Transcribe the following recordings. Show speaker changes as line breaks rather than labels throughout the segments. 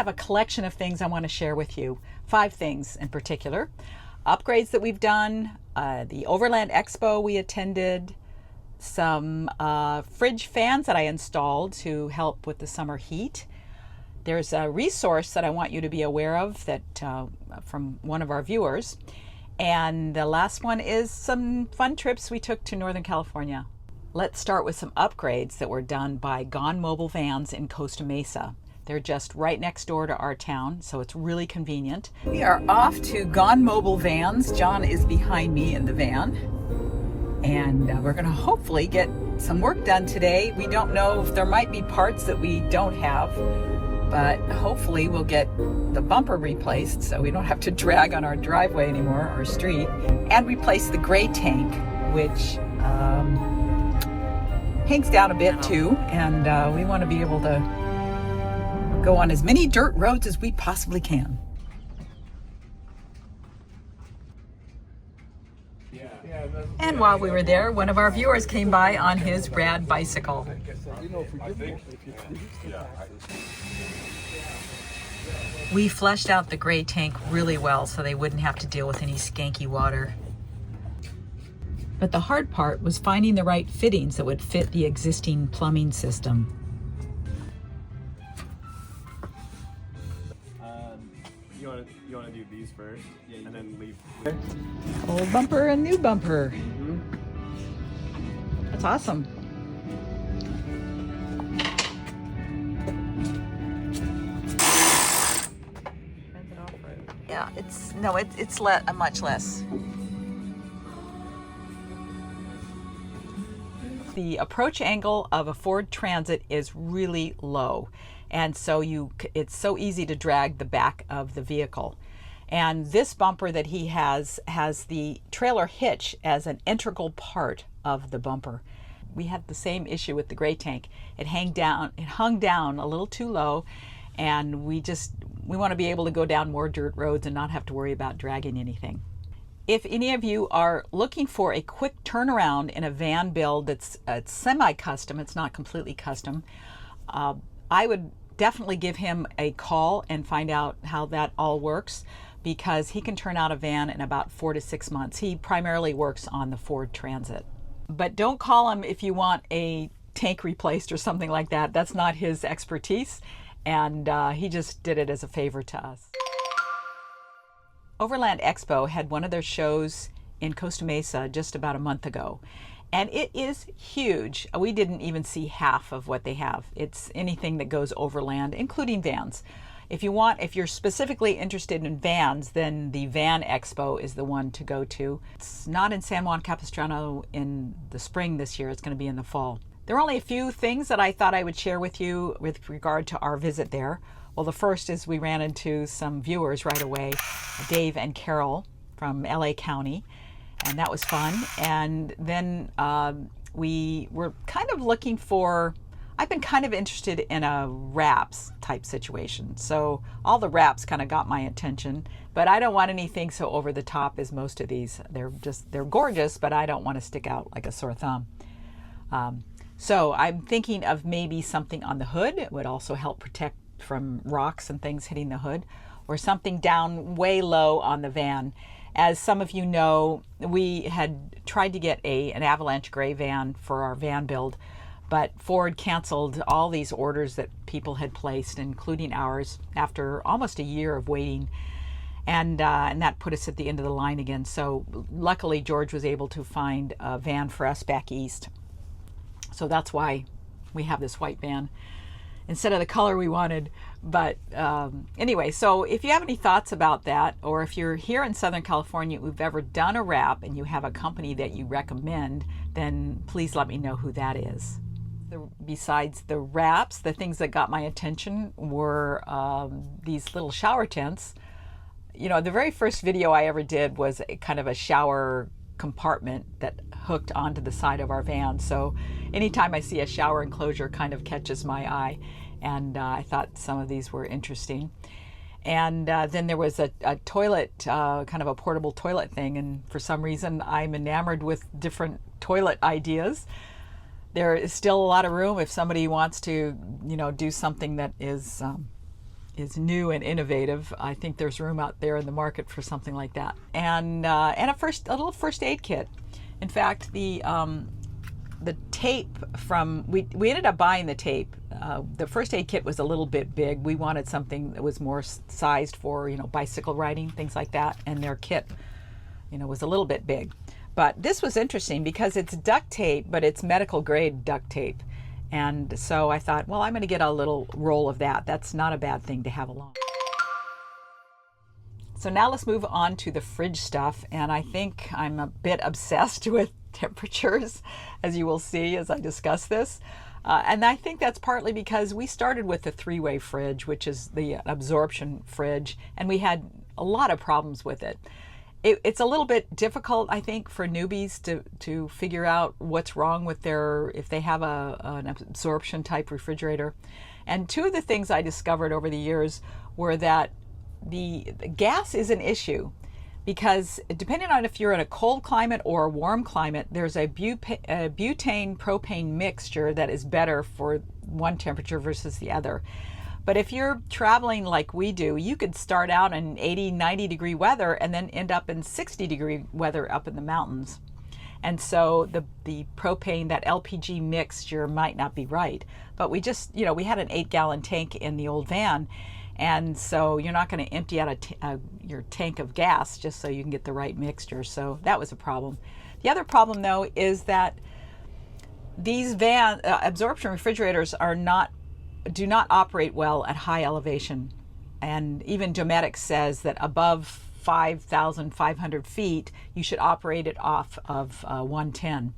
have a collection of things I want to share with you. 5 things in particular. Upgrades that we've done, the Overland Expo we attended, some fridge fans that I installed to help with the summer heat. There's a resource that I want you to be aware of that from one of our viewers. And the last one is some fun trips we took to Northern California. Let's start with some upgrades that were done by Gone Mobile Vans in Costa Mesa. They're just right next door to our town, so it's really convenient. We are off to Gone Mobile Vans. John is behind me in the van. And we're going to hopefully get some work done today. We don't know if there might be parts that we don't have, but hopefully we'll get the bumper replaced so we don't have to drag on our driveway anymore, or street, and replace the gray tank, which hangs down a bit too, and we want to be able to go on as many dirt roads as we possibly can. And while we were there, one of our viewers came by on his rad bicycle. We fleshed out the gray tank really well so they wouldn't have to deal with any skanky water. But the hard part was finding the right fittings that would fit the existing plumbing system.
You want to do these first, and then leave.
Old bumper and new bumper. That's awesome. Yeah, it's much less. The approach angle of a Ford Transit is really low, and so it's so easy to drag the back of the vehicle. And this bumper that he has the trailer hitch as an integral part of the bumper. We had the same issue with the gray tank. It hung down a little too low, and we want to be able to go down more dirt roads and not have to worry about dragging anything. If any of you are looking for a quick turnaround in a van build that's semi-custom, it's not completely custom, I would definitely give him a call and find out how that all works, because he can turn out a van in about 4 to 6 months. He primarily works on the Ford Transit. But don't call him if you want a tank replaced or something like that. That's not his expertise, and he just did it as a favor to us. Overland Expo had one of their shows in Costa Mesa just about a month ago, and it is huge. We didn't even see half of what they have. It's anything that goes overland, including vans. If you're specifically interested in vans, then the Van Expo is the one to go to. It's not in San Juan Capistrano in the spring this year. It's going to be in the fall. There are only a few things that I thought I would share with you with regard to our visit there. Well, the first is we ran into some viewers right away, Dave and Carol from LA County, and that was fun. And then we were kind of looking for, I've been kind of interested in a wraps type situation. So all the wraps kind of got my attention, but I don't want anything so over the top as most of these. They're gorgeous, but I don't want to stick out like a sore thumb. So I'm thinking of maybe something on the hood. It would also help protect from rocks and things hitting the hood, or something down way low on the van. As some of you know, we had tried to get an avalanche gray van for our van build, but Ford canceled all these orders that people had placed, including ours, after almost a year of waiting. And that put us at the end of the line again. So luckily, George was able to find a van for us back east. So that's why we have this white van instead of the color we wanted. But anyway, so if you have any thoughts about that, or if you're here in Southern California, who've ever done a wrap and you have a company that you recommend, then please let me know who that is. Besides the wraps, the things that got my attention were these little shower tents. You know, the very first video I ever did was kind of a shower compartment that hooked onto the side of our van. So anytime I see a shower enclosure, kind of catches my eye. And I thought some of these were interesting. And then there was a toilet, kind of a portable toilet thing. And for some reason, I'm enamored with different toilet ideas. There is still a lot of room if somebody wants to, you know, do something that is is new and innovative. I think there's room out there in the market for something like that. And a little first aid kit. In fact, the tape from we ended up buying the tape. The first aid kit was a little bit big. We wanted something that was more sized for bicycle riding, things like that. And their kit, was a little bit big. But this was interesting because it's duct tape, but it's medical grade duct tape. And so I thought, well, I'm going to get a little roll of that. That's not a bad thing to have along. So now let's move on to the fridge stuff. And I think I'm a bit obsessed with temperatures, as you will see as I discuss this. And I think that's partly because we started with the 3-way fridge, which is the absorption fridge, and we had a lot of problems with it. It's a little bit difficult, I think, for newbies to figure out what's wrong with if they have an absorption type refrigerator. And two of the things I discovered over the years were that the gas is an issue, because depending on if you're in a cold climate or a warm climate, there's a butane propane mixture that is better for one temperature versus the other. But if you're traveling like we do, you could start out in 80, 90 degree weather and then end up in 60 degree weather up in the mountains. And so the propane, that LPG mixture might not be right. But we just, we had an 8-gallon tank in the old van. And so you're not going to empty out your tank of gas just so you can get the right mixture. So that was a problem. The other problem, though, is that these absorption refrigerators do not operate well at high elevation. And even Dometics says that above 5,500 feet, you should operate it off of 110.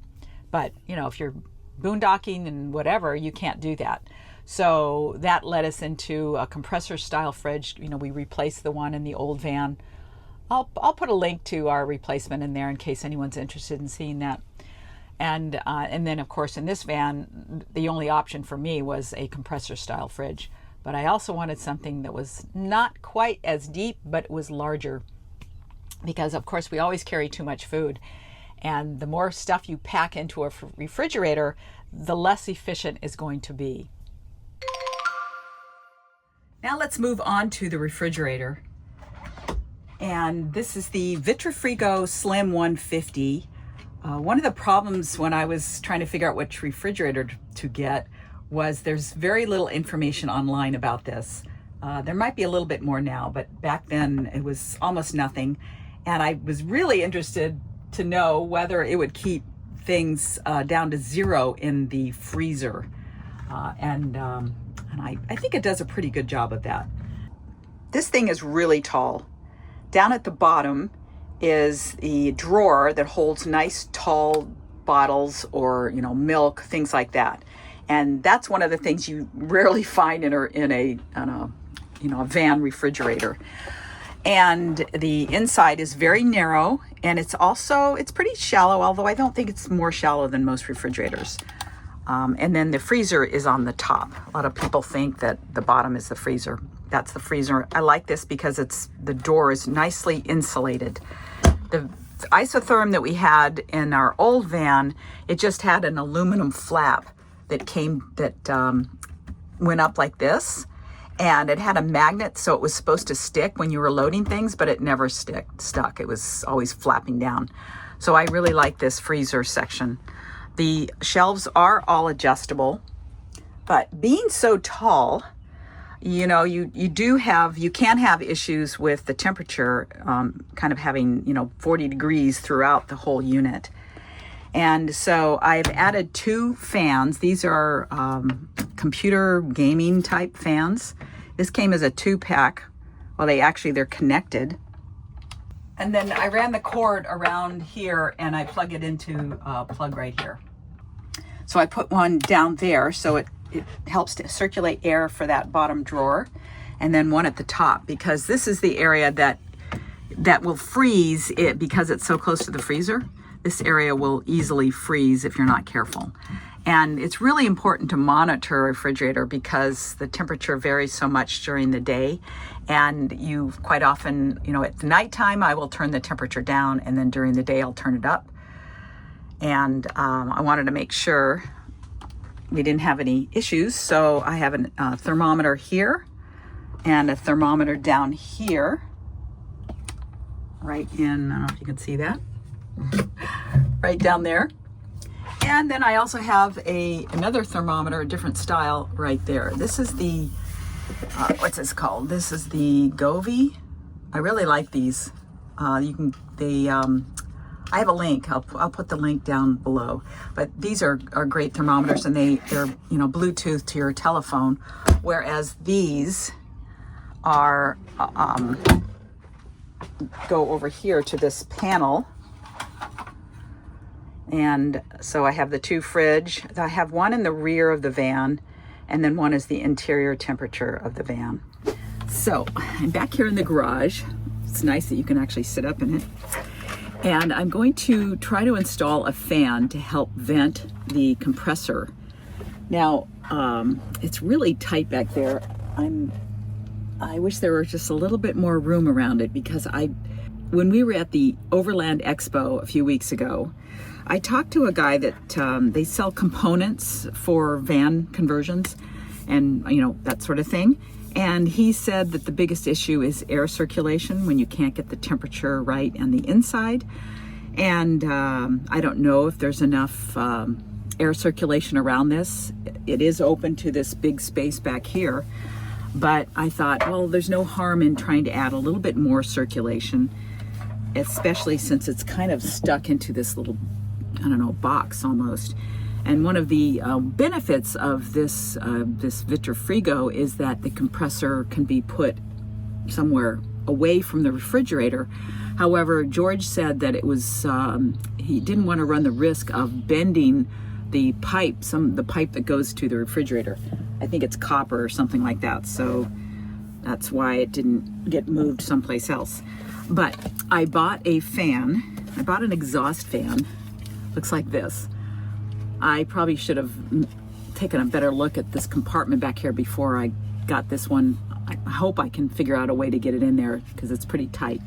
But, if you're boondocking and whatever, you can't do that. So that led us into a compressor style fridge. We replaced the one in the old van. I'll put a link to our replacement in there in case anyone's interested in seeing that. And then, of course, in this van, the only option for me was a compressor style fridge. But I also wanted something that was not quite as deep, but was larger. Because, of course, we always carry too much food. And the more stuff you pack into a refrigerator, the less efficient it's going to be. Now let's move on to the refrigerator. And this is the Vitrifrigo Slim 150. One of the problems when I was trying to figure out which refrigerator to get was there's very little information online about this. There might be a little bit more now, but back then it was almost nothing. And I was really interested to know whether it would keep things down to 0 in the freezer. And I think it does a pretty good job of that. This thing is really tall. Down at the bottom is the drawer that holds nice tall bottles or milk, things like that. And that's one of the things you rarely find in a van refrigerator. And the inside is very narrow, and it's pretty shallow, although I don't think it's more shallow than most refrigerators. And then the freezer is on the top. A lot of people think that the bottom is the freezer. That's the freezer. I like this because the door is nicely insulated. The isotherm that we had in our old van, it just had an aluminum flap that went up like this. And it had a magnet, so it was supposed to stick when you were loading things, but it never stuck. It was always flapping down. So I really like this freezer section. The shelves are all adjustable, but being so tall, you can have issues with the temperature, kind of having, 40 degrees throughout the whole unit. And so I've added 2 fans. These are computer gaming type fans. This came as a 2-pack. Well, they're connected. And then I ran the cord around here and I plug it into a plug right here. So I put one down there so it helps to circulate air for that bottom drawer, and then one at the top, because this is the area that will freeze it because it's so close to the freezer. This area will easily freeze if you're not careful. And it's really important to monitor a refrigerator because the temperature varies so much during the day. And you quite often, at nighttime, I will turn the temperature down, and then during the day, I'll turn it up. And I wanted to make sure we didn't have any issues. So I have a thermometer here, and a thermometer down here, right in, I don't know if you can see that, right down there. And then I also have another thermometer, a different style right there. This is the, what's this called? This is the Govee. I really like these. I have a link. I'll put the link down below. But these are great thermometers, and they're Bluetooth to your telephone, whereas these are go over here to this panel. And so I have the two fridge. I have one in the rear of the van, and then one is the interior temperature of the van. So I'm back here in the garage. It's nice that you can actually sit up in it. And I'm going to try to install a fan to help vent the compressor. Now, it's really tight back there. I wish there was just a little bit more room around it, because when we were at the Overland Expo a few weeks ago, I talked to a guy that they sell components for van conversions and, that sort of thing. And he said that the biggest issue is air circulation when you can't get the temperature right on the inside. And I don't know if there's enough air circulation around this. It is open to this big space back here. But I thought, well, there's no harm in trying to add a little bit more circulation, especially since it's kind of stuck into this little, box almost. And one of the benefits of this Vitrifrigo is that the compressor can be put somewhere away from the refrigerator. However, George said that it was he didn't want to run the risk of bending the pipe, the pipe that goes to the refrigerator. I think it's copper or something like that. So that's why it didn't get moved someplace else. But I bought a fan. I bought an exhaust fan. Looks like this. I probably should have taken a better look at this compartment back here before I got this one. I hope I can figure out a way to get it in there, because it's pretty tight.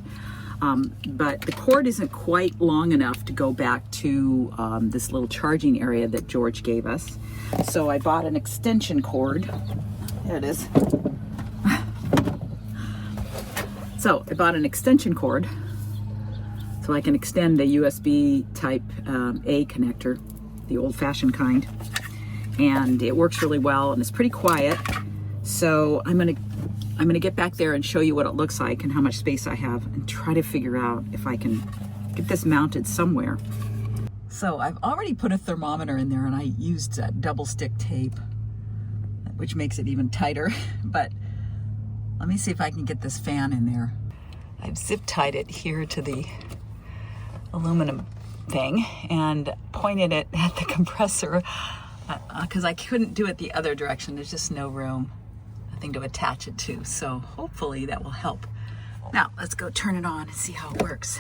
But the cord isn't quite long enough to go back to this little charging area that George gave us. So I bought an extension cord. There it is. So I bought an extension cord so I can extend the USB type A connector, the old-fashioned kind, and it works really well, and it's pretty quiet. So I'm gonna get back there and show you what it looks like and how much space I have, and try to figure out if I can get this mounted somewhere. So I've already put a thermometer in there, and I used double stick tape, which makes it even tighter. But let me see if I can get this fan in there. I've zip tied it here to the aluminum thing and pointed it at the compressor, because I couldn't do it the other direction. There's just no room, nothing to attach it to. So hopefully that will help. Now let's go turn it on and see how it works.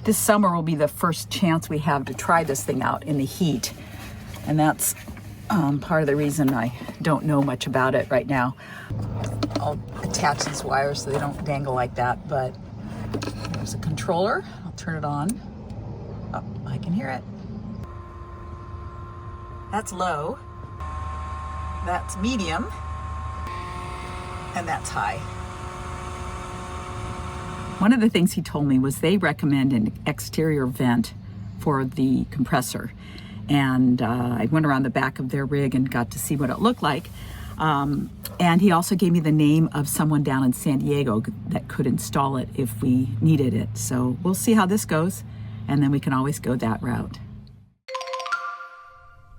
This summer will be the first chance we have to try this thing out in the heat, and that's part of the reason I don't know much about it right now. I'll attach these wires so they don't dangle like that. But there's a controller. I'll turn it on. Oh, I can hear it. That's low, that's medium, and that's high. One of the things he told me was they recommend an exterior vent for the compressor. And I went around the back of their rig and got to see what it looked like. And he also gave me the name of someone down in San Diego that could install it if we needed it. So we'll see how this goes, and then we can always go that route.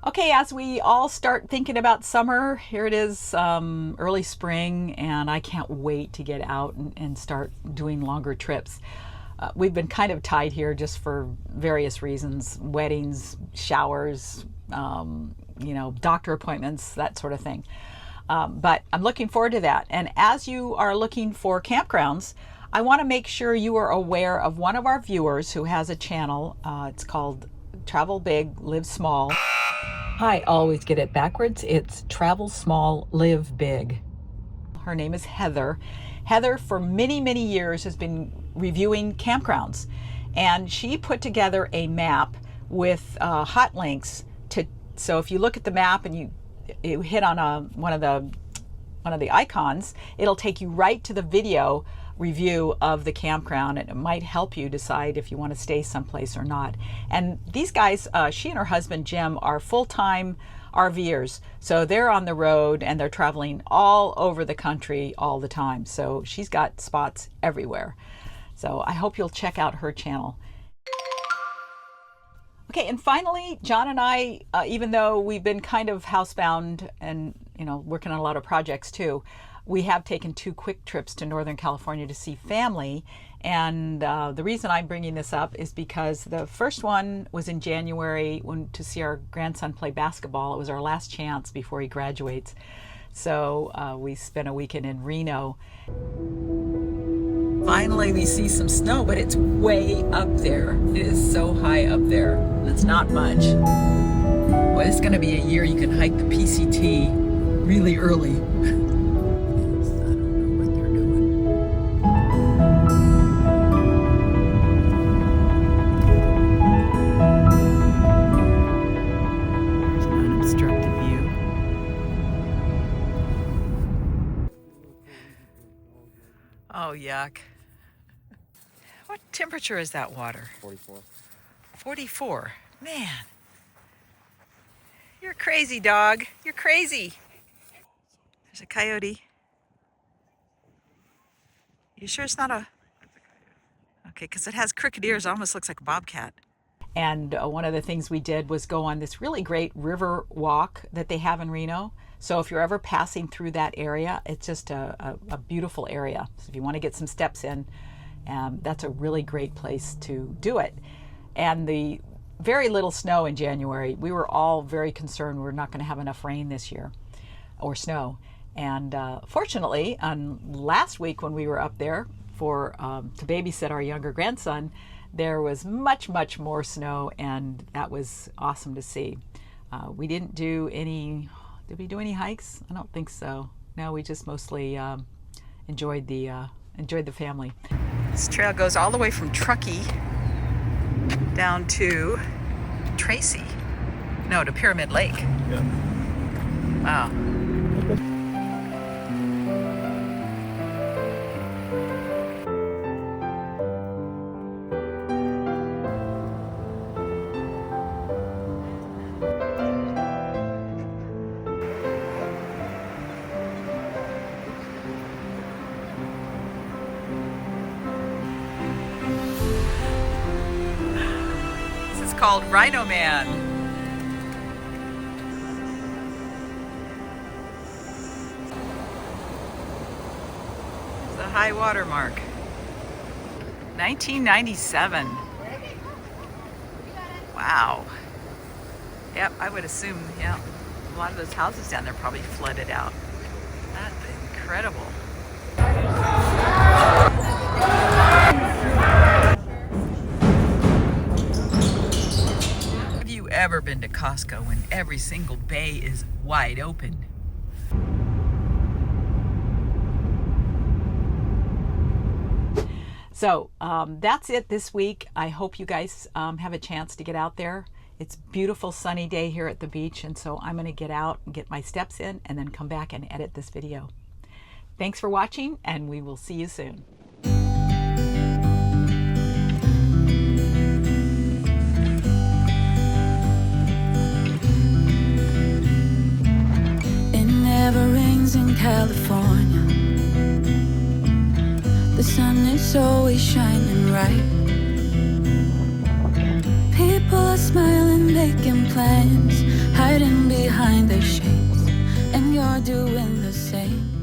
Okay, as we all start thinking about summer, here it is, early spring, and I can't wait to get out and start doing longer trips. We've been kind of tied here just for various reasons: weddings, showers, doctor appointments, that sort of thing. But I'm looking forward to that. And as you are looking for campgrounds, I want to make sure you are aware of one of our viewers who has a channel. It's called Travel Big, Live Small. I always get it backwards. It's Travel Small, Live Big. Her name is Heather. Heather, for many, many years, has been reviewing campgrounds. And she put together a map with hot links. So if you look at the map and you hit on one of the one of the icons, it'll take you right to the video review of the campground, and it might help you decide if you want to stay someplace or not. And these guys, she and her husband Jim, are full-time RVers, so they're on the road and they're traveling all over the country all the time. So she's got spots everywhere. So I hope you'll check out her channel. Okay, and finally, John and I, even though we've been kind of housebound and, you know, working on a lot of projects too, we have taken 2 quick trips to Northern California to see family. And the reason I'm bringing this up is because the first one was in January to see our grandson play basketball. It was our last chance before he graduates. So we spent a weekend in Reno. Finally, we see some snow, but it's way up there. It is so high up there. It's not much. Boy, it's going to be a year you can hike the PCT really early. I don't know what they're doing. There's an unobstructed view. Oh, yuck. What temperature is that water?
44.
44. Man. You're crazy, dog. You're crazy. There's a coyote. You sure it's not a... Okay, because it has crooked ears. It almost looks like a bobcat. And one of the things we did was go on this really great river walk that they have in Reno. So if you're ever passing through that area, it's just a beautiful area. So if you want to get some steps in, that's a really great place to do it. And the very little snow in January, we were all very concerned we're not going to have enough rain this year or snow. And fortunately, last week when we were up there to babysit our younger grandson, there was much, much more snow, and that was awesome to see. We didn't do any... Did we do any hikes? I don't think so. No, we just mostly enjoyed the family. This trail goes all the way from Truckee down to Tracy. No, to Pyramid Lake.
Yeah.
Wow. Called Rhino Man. The high water mark. 1997. Wow. Yep, I would assume, yeah, a lot of those houses down there probably flooded out. That's incredible. Ever been to Costco when every single bay is wide open? So that's it this week. I hope you guys have a chance to get out there. It's a beautiful sunny day here at the beach, and so I'm going to get out and get my steps in and then come back and edit this video. Thanks for watching, and we will see you soon.
Never rains in California. The sun is always shining bright. People are smiling, making plans, hiding behind their shades, and you're doing the same.